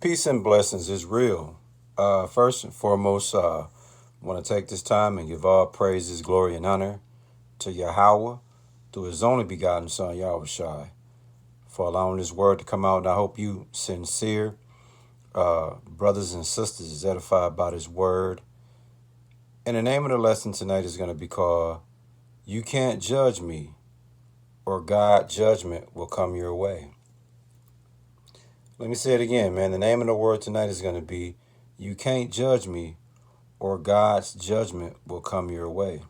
Peace and blessings is real. First and foremost, I want to take this time and give all praises, glory, and honor to Yahweh through His only begotten Son, Yahweh Shai, for allowing His word to come out. And I hope you, sincere brothers and sisters, is edified by His word. And the name of the lesson tonight is going to be called "You Can't Judge Me, or God's Judgment Will Come Your Way." Let me say it again, man. The name of the word tonight is going to be "You Can't Judge Me, or God's Judgment Will Come Your Way."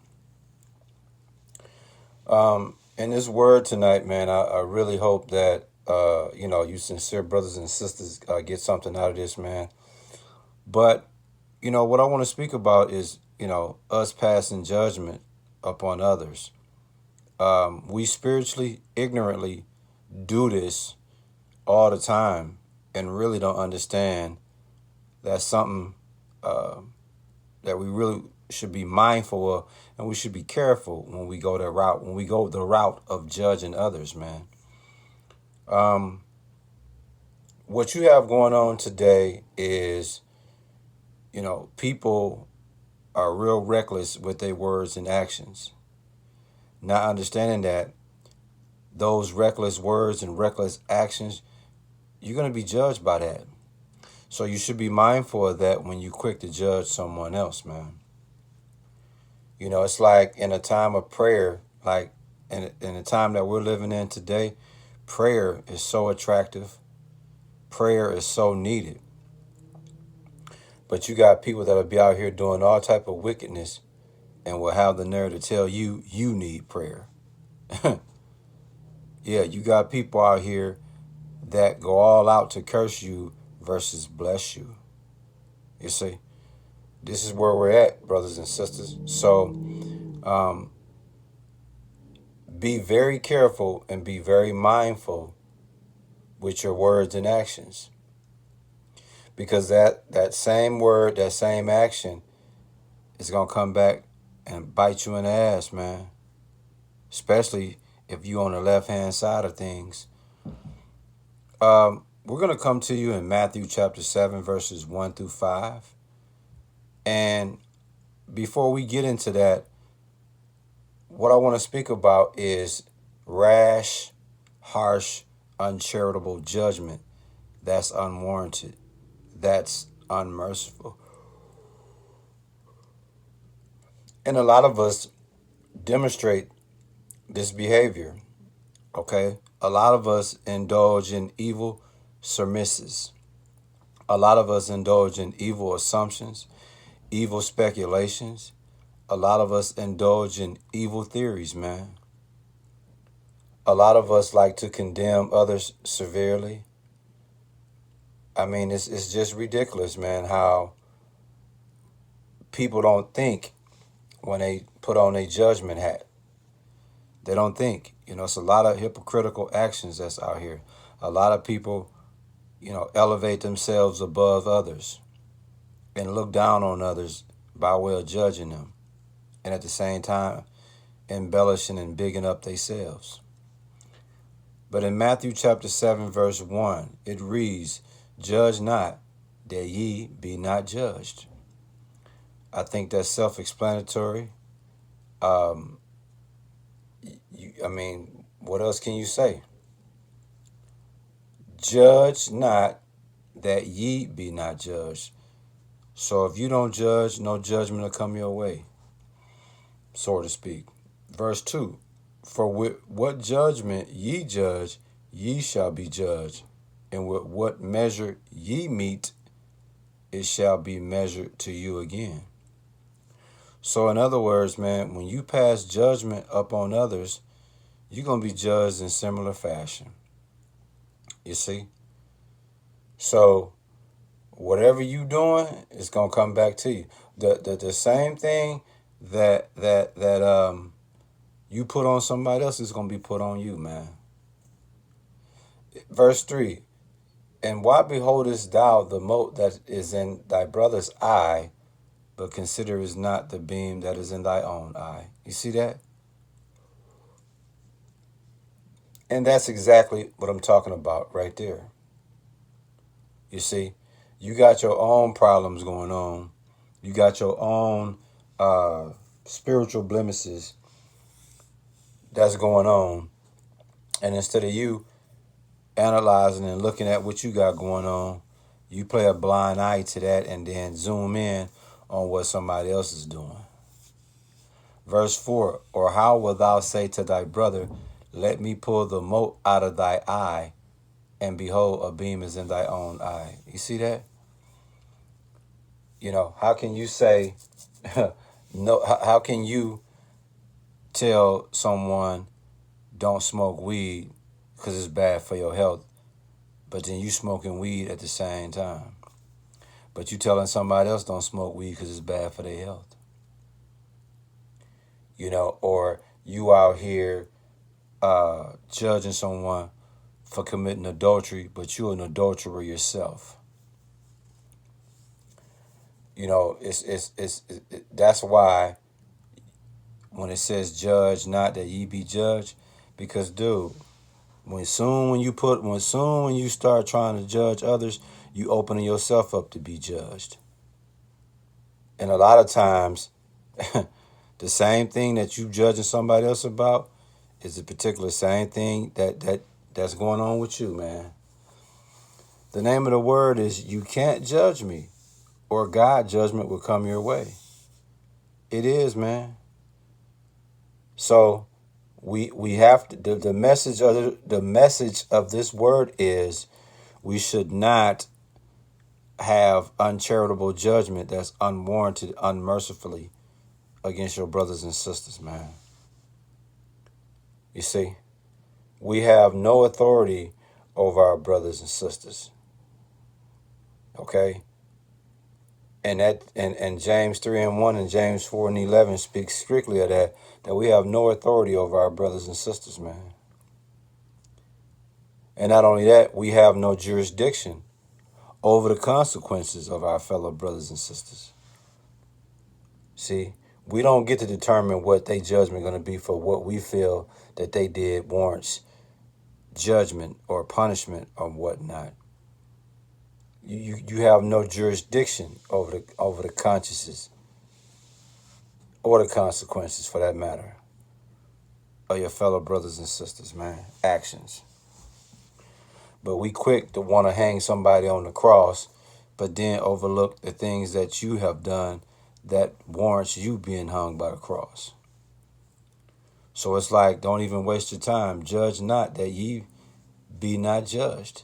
In this word tonight, man, I really hope that, you sincere brothers and sisters get something out of this, man. But, what I want to speak about is, us passing judgment upon others. We spiritually, ignorantly do this all the time and really don't understand that's something that we really should be mindful of, and we should be careful when we go the route of judging others, man. What you have going on today is, people are real reckless with their words and actions, not understanding that those reckless words and reckless actions, you're going to be judged by that. So you should be mindful of that when you're quick to judge someone else, man. It's like in a time of prayer, like in the time that we're living in today, prayer is so attractive. Prayer is so needed. But you got people that'll be out here doing all type of wickedness and will have the nerve to tell you need prayer. Yeah, you got people out here that go all out to curse you versus bless you. You see, this is where we're at, brothers and sisters. So be very careful and be very mindful with your words and actions. Because that same word, that same action is going to come back and bite you in the ass, man. Especially if you're on the left-hand side of things. We're going to come to you in Matthew chapter 7, verses 1 through 5. And before we get into that, what I want to speak about is rash, harsh, uncharitable judgment that's unwarranted, that's unmerciful. And a lot of us demonstrate this behavior, okay? A lot of us indulge in evil surmises. A lot of us indulge in evil assumptions, evil speculations. A lot of us indulge in evil theories, man. A lot of us like to condemn others severely. I mean, it's just ridiculous, man, how people don't think when they put on a judgment hat. They don't think. It's a lot of hypocritical actions that's out here. A lot of people, elevate themselves above others and look down on others by way of judging them. And at the same time, embellishing and bigging up themselves. But in Matthew chapter 7, verse 1, it reads, "Judge not, that ye be not judged." I think that's self-explanatory. What else can you say? Judge not, that ye be not judged. So if you don't judge, no judgment will come your way, so to speak. Verse 2, "For with what judgment ye judge, ye shall be judged. And with what measure ye meet, it shall be measured to you again." So in other words, man, when you pass judgment upon others, you're going to be judged in similar fashion. You see? So whatever you doing is going to come back to you. The same thing that you put on somebody else is going to be put on you, man. Verse 3, "And why beholdest thou the mote that is in thy brother's eye, but considerest not the beam that is in thy own eye?" You see that? And that's exactly what I'm talking about right there. You see? You got your own problems going on. You got your own spiritual blemishes that's going on. And instead of you analyzing and looking at what you got going on, you play a blind eye to that and then zoom in on what somebody else is doing. Verse 4, or how wilt thou say to thy brother, let me pull the mote out of thy eye, and behold, a beam is in thy own eye. You see that? You know, how can you say, no, how can you tell someone don't smoke weed because it's bad for your health, but then you smoking weed at the same time? But you telling somebody else don't smoke weed because it's bad for their health. You know, or you out here judging someone for committing adultery, but you're an adulterer yourself. You know, that's why when it says judge not that ye be judged, because dude, when you start trying to judge others, you opening yourself up to be judged. And a lot of times the same thing that you judging somebody else about is the particular same thing that's going on with you, man. The name of the word is you can't judge me, or God judgment will come your way. It is, man. So we have to, the message of this word is we should not have uncharitable judgment that's unwarranted unmercifully against your brothers and sisters, man. You see, we have no authority over our brothers and sisters. Okay? And James 3:1 and James 4:11 speaks strictly of that we have no authority over our brothers and sisters, man. And not only that, we have no jurisdiction over the consequences of our fellow brothers and sisters. See, we don't get to determine what their judgment going to be for what we feel that they did warrants judgment or punishment or whatnot. You have no jurisdiction over the consciences or the consequences, for that matter, of your fellow brothers and sisters, man, actions. But we quick to want to hang somebody on the cross, but then overlook the things that you have done that warrants you being hung by the cross. So it's like, don't even waste your time. Judge not that ye be not judged.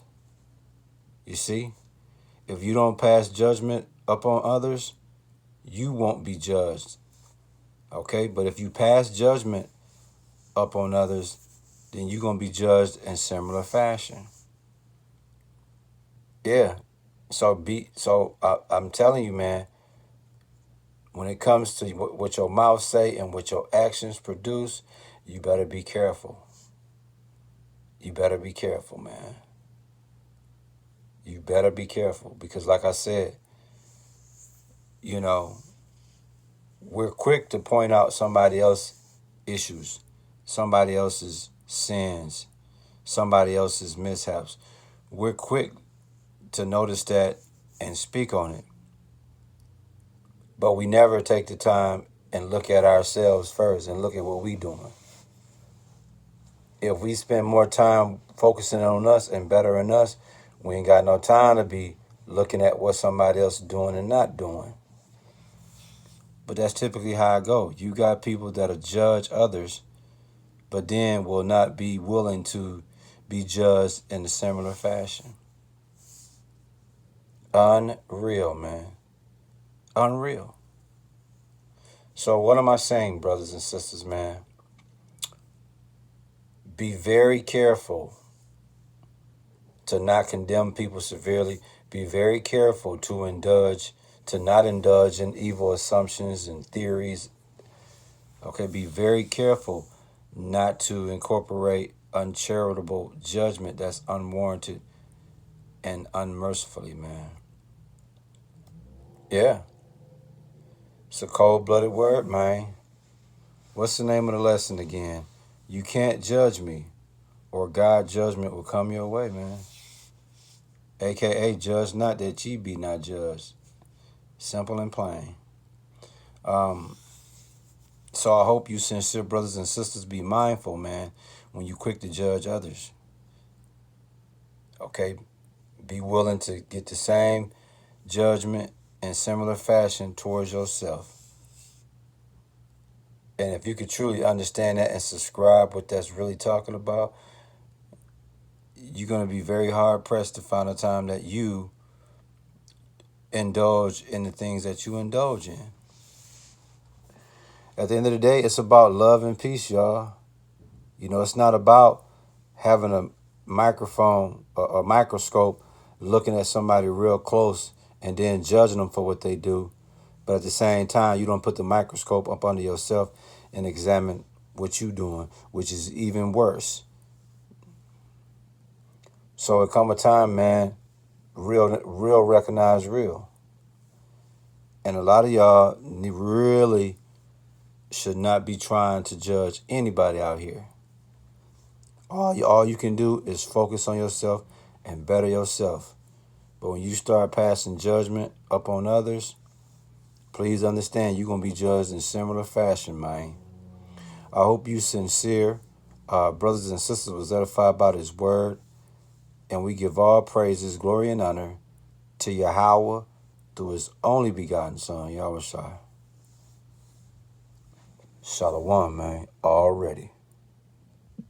You see? If you don't pass judgment upon others, you won't be judged. Okay? But if you pass judgment upon others, then you're going to be judged in similar fashion. Yeah. So I'm telling you, man, when it comes to what your mouth say and what your actions produce, you better be careful. You better be careful, man. You better be careful because, like I said, you know, we're quick to point out somebody else's issues, somebody else's sins, somebody else's mishaps. We're quick to notice that and speak on it. But we never take the time and look at ourselves first and look at what we're doing. If we spend more time focusing on us and bettering us, we ain't got no time to be looking at what somebody else is doing and not doing. But that's typically how I go. You got people that'll judge others, but then will not be willing to be judged in a similar fashion. Unreal, man. Unreal. So what am I saying, brothers and sisters, man? Be very careful to not condemn people severely. Be very careful to not indulge in evil assumptions and theories. Okay, be very careful not to incorporate uncharitable judgment that's unwarranted and unmercifully, man. Yeah. It's a cold-blooded word, man. What's the name of the lesson again? You can't judge me, or God's judgment will come your way, man. AKA judge not that ye be not judged. Simple and plain. So I hope you sincere brothers and sisters be mindful, man, when you quick to judge others. Okay? Be willing to get the same judgment in similar fashion towards yourself. And if you could truly understand that and subscribe what that's really talking about, you're going to be very hard pressed to find a time that you indulge in the things that you indulge in. At the end of the day, it's about love and peace, y'all. You know, it's not about having a microphone or a microscope looking at somebody real close and then judging them for what they do. But at the same time, you don't put the microscope up under yourself and examine what you're doing, which is even worse. So it come a time, man, real recognize real. And a lot of y'all really should not be trying to judge anybody out here. All you can do is focus on yourself and better yourself. But when you start passing judgment up on others, please understand you're going to be judged in similar fashion, man. I hope you sincere brothers and sisters was edified by this word. And we give all praises, glory, and honor to Yahweh through his only begotten son, Yahweh Shai. Shalom, man, already.